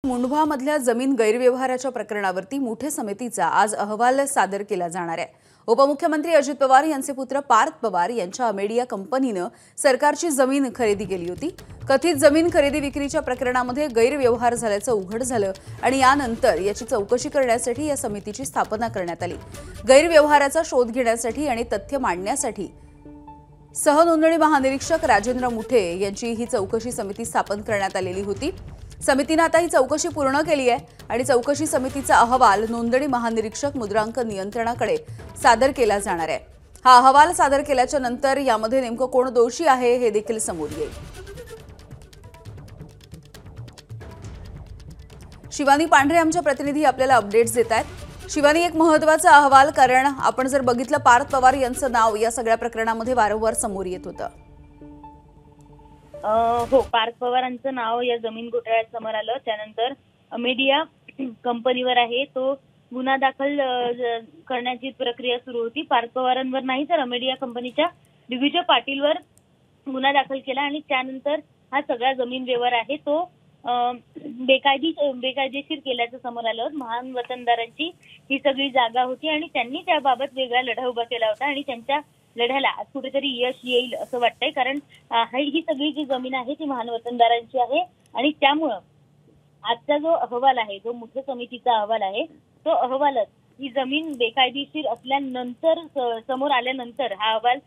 मुंढवामधल्या जमीन गैरव्यवहाराच्या प्रकरणावरती मुठे समितीचा आज अहवाल सादर केला जाणार आहे। उपमुख्यमंत्री अजित पवार यांचे पुत्र पार्थ पवार यांच्या अमेडिया कंपनीने सरकारची जमीन खरेदी केली होती। कथित जमीन खरेदी विक्रीच्या प्रकरणामध्ये गैरव्यवहार झाल्याचं उघड झालं आणि यानंतर याची चौकशी करण्यासाठी या समितीची स्थापना करण्यात आली। गैरव्यवहाराचा शोध घेण्यासाठी आणि तथ्य मांडण्यासाठी सहनोंदणी महानिरीक्षक राजेंद्र मुठे यांची ही चौकशी समिती स्थापन करण्यात आलेली होती। समितीने आता ही चौकशी पूर्ण केली आहे आणि चौकशी समितीचा अहवाल नोंदणी महानिरीक्षक मुद्रांक नियंत्रणाकडे सादर केला जाणार आहे। हा अहवाल सादर केल्याच्या नंतर यामध्ये नेमकं कोण दोषी आहे हे देखील समोर येईल। शिवानी पांढरे आमच्या प्रतिनिधी आपल्याला अपडेट्स देत आहेत। शिवानी, एक महत्त्वाचा अहवाल, कारण आपण जर बघितलं पार्थ पवार यांचं नाव या सगळ्या प्रकरणामध्ये वारंवार समोर येत होतं। हो, पार्थ पवारांचं नाव या जमीन घोटाळ्यात समोर आलं। त्यानंतर अमेडिया कंपनीवर आहे तो गुन्हा दाखल करण्याची प्रक्रिया सुरू होती। पार्थ पवारांवर नाही तर अमेडिया कंपनीच्या दिग्विजय पाटीलवर गुन्हा दाखल केला आणि त्यानंतर हा सगळा जमीन व्यवहार आहे तो बेकायदेशीर केल्याचं समोर आलं। महान वतनदारांची ही सगळी जागा होती आणि त्यांनी त्याबाबत वेगळा लढा उभा केला होता आणि त्यांच्या लढ्याला आज कुठेतरी यश येईल असं वाटतंय, कारण ही सगळी जी जमीन आहे ती महान वतनदारांची आहे आणि त्यामुळं आजचा जो अहवाल आहे, जो मुख्य समितीचा अहवाल आहे, तो अहवालच ही जमीन बेकायदेशीर असल्यानंतर समोर आल्यानंतर हा अहवाल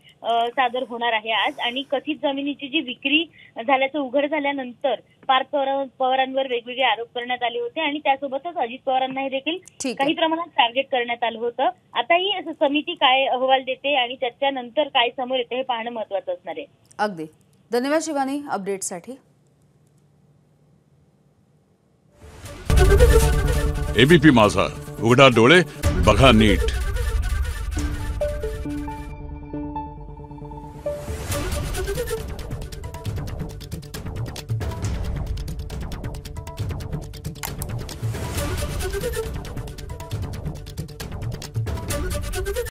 सादर होणार आहे आज। आणि कथित जमिनीची जी विक्री झाल्याचं उघड झाल्यानंतर पार्थ पवारांवर वेगवेगळे आरोप करण्यात आले होते आणि त्यासोबतच अजित पवारांनाही देखील काही प्रमाणात टार्गेट करण्यात आलं होतं। आता ही समिती काय अहवाल देते आणि त्याच्यानंतर काय समोर येते हे पाहणं महत्त्वाचं असणार आहे। अगदी धन्यवाद शिवानी अपडेटसाठी। एबीपी माझा, उघडा डोळे बघा नीट।